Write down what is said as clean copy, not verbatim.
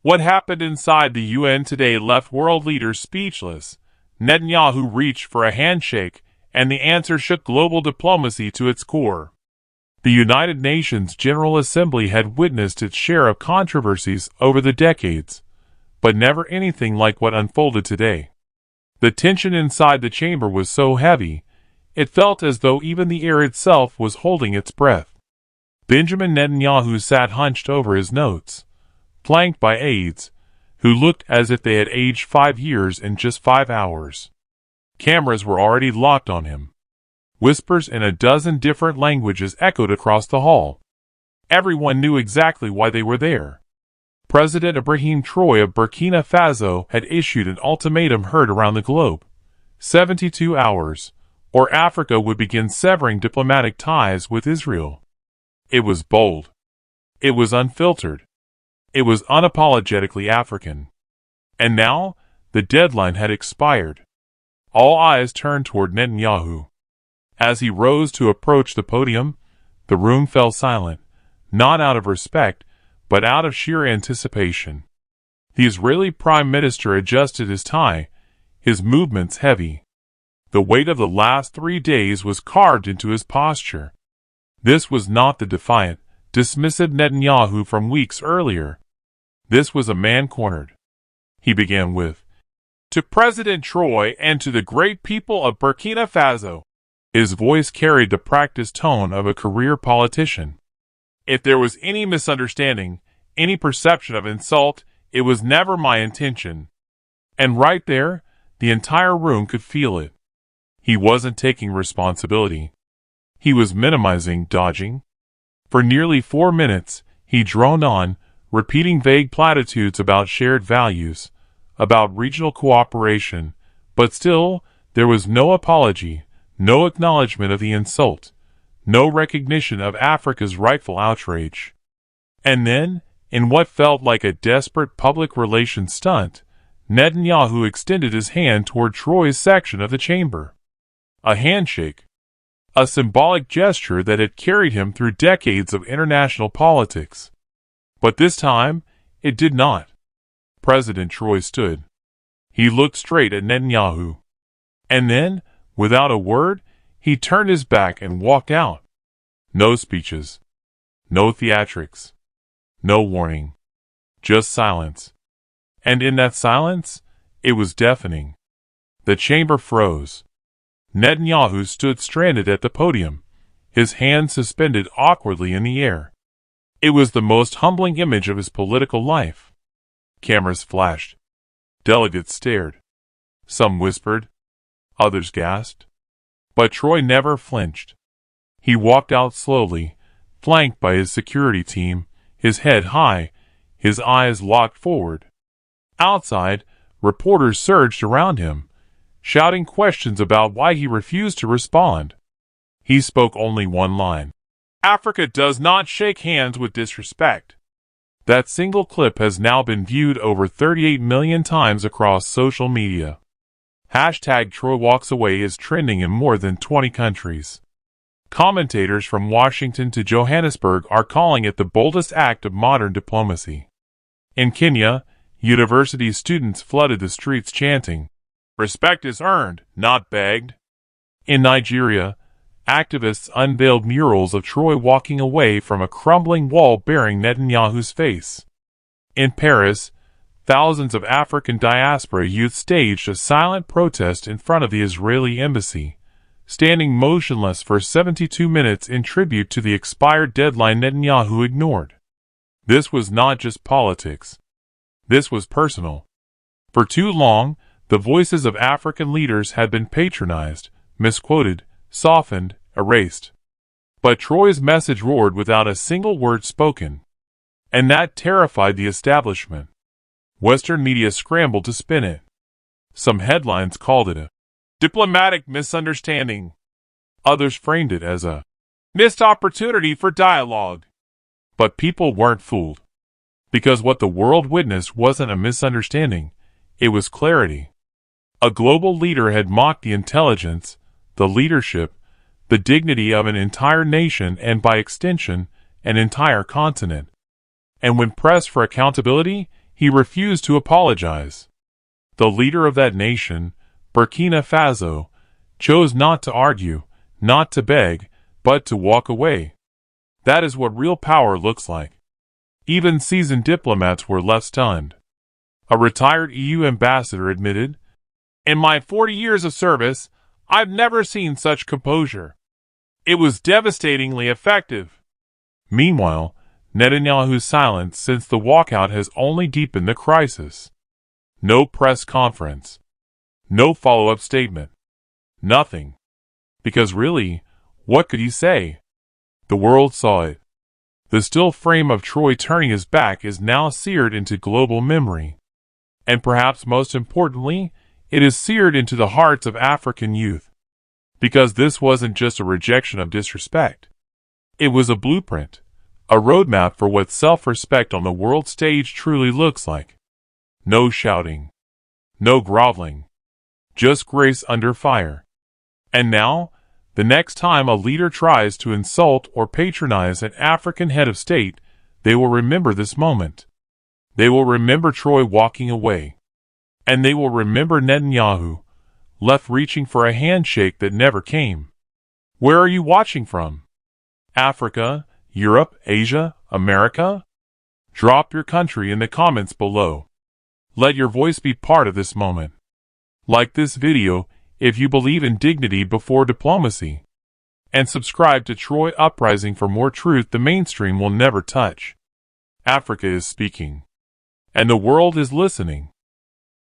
What happened inside the UN today left world leaders speechless. Netanyahu reached for a handshake, and the answer shook global diplomacy to its core. The United Nations General Assembly had witnessed its share of controversies over the decades, but never anything like what unfolded today. The tension inside the chamber was so heavy, it felt as though even the air itself was holding its breath. Benjamin Netanyahu sat hunched over his notes, flanked by aides, who looked as if they had aged 5 years in just 5 hours. Cameras were already locked on him. Whispers in a dozen different languages echoed across the hall. Everyone knew exactly why they were there. President Ibrahim Traoré of Burkina Faso had issued an ultimatum heard around the globe. 72 hours, or Africa would begin severing diplomatic ties with Israel. It was bold. It was unfiltered. It was unapologetically African. And now, the deadline had expired. All eyes turned toward Netanyahu. As he rose to approach the podium, the room fell silent, not out of respect, but out of sheer anticipation. The Israeli Prime Minister adjusted his tie, his movements heavy. The weight of the last 3 days was carved into his posture. This was not the defiant, dismissive Netanyahu from weeks earlier. This was a man cornered. He began with, "To President Traoré and to the great people of Burkina Faso." His voice carried the practiced tone of a career politician. If there was any misunderstanding, any perception of insult, it was never my intention. And right there, the entire room could feel it. He wasn't taking responsibility. He was minimizing, dodging. For nearly 4 minutes, he droned on, repeating vague platitudes about shared values, about regional cooperation, but still, there was no apology, no acknowledgement of the insult, no recognition of Africa's rightful outrage. And then, in what felt like a desperate public relations stunt, Netanyahu extended his hand toward Traoré's section of the chamber. A handshake. A symbolic gesture that had carried him through decades of international politics. But this time, it did not. President Traoré stood. He looked straight at Netanyahu. And then, without a word, he turned his back and walked out. No speeches. No theatrics. No warning. Just silence. And in that silence, it was deafening. The chamber froze. Netanyahu stood stranded at the podium, his hands suspended awkwardly in the air. It was the most humbling image of his political life. Cameras flashed. Delegates stared. Some whispered. Others gasped. But Traoré never flinched. He walked out slowly, flanked by his security team, his head high, his eyes locked forward. Outside, reporters surged around him, shouting questions about why he refused to respond. He spoke only one line. "Africa does not shake hands with disrespect." That single clip has now been viewed over 38 million times across social media. Hashtag Traoré walks away is trending in more than 20 countries. Commentators from Washington to Johannesburg are calling it the boldest act of modern diplomacy. In Kenya, university students flooded the streets chanting, "Respect is earned, not begged." In Nigeria, activists unveiled murals of Traoré walking away from a crumbling wall bearing Netanyahu's face. In Paris, thousands of African diaspora youth staged a silent protest in front of the Israeli embassy, standing motionless for 72 minutes in tribute to the expired deadline Netanyahu ignored. This was not just politics. This was personal. For too long, the voices of African leaders had been patronized, misquoted, softened, erased. But Traoré's message roared without a single word spoken. And that terrified the establishment. Western media scrambled to spin it. Some headlines called it a diplomatic misunderstanding. Others framed it as a missed opportunity for dialogue. But people weren't fooled. Because what the world witnessed wasn't a misunderstanding, it was clarity. A global leader had mocked the intelligence, the leadership, the dignity of an entire nation and, by extension, an entire continent. And when pressed for accountability, he refused to apologize. The leader of that nation, Burkina Faso, chose not to argue, not to beg, but to walk away. That is what real power looks like. Even seasoned diplomats were left stunned. A retired EU ambassador admitted, "In my 40 years of service, I've never seen such composure. It was devastatingly effective." Meanwhile, Netanyahu's silence since the walkout has only deepened the crisis. No press conference. No follow-up statement. Nothing. Because really, what could he say? The world saw it. The still frame of Troy turning his back is now seared into global memory. And perhaps most importantly, it is seared into the hearts of African youth. Because this wasn't just a rejection of disrespect. It was a blueprint, a roadmap for what self-respect on the world stage truly looks like. No shouting. No groveling. Just grace under fire. And now, the next time a leader tries to insult or patronize an African head of state, they will remember this moment. They will remember Troy walking away. And they will remember Netanyahu, left reaching for a handshake that never came. Where are you watching from? Africa, Europe, Asia, America? Drop your country in the comments below. Let your voice be part of this moment. Like this video if you believe in dignity before diplomacy. And subscribe to Troy Uprising for more truth the mainstream will never touch. Africa is speaking. And the world is listening.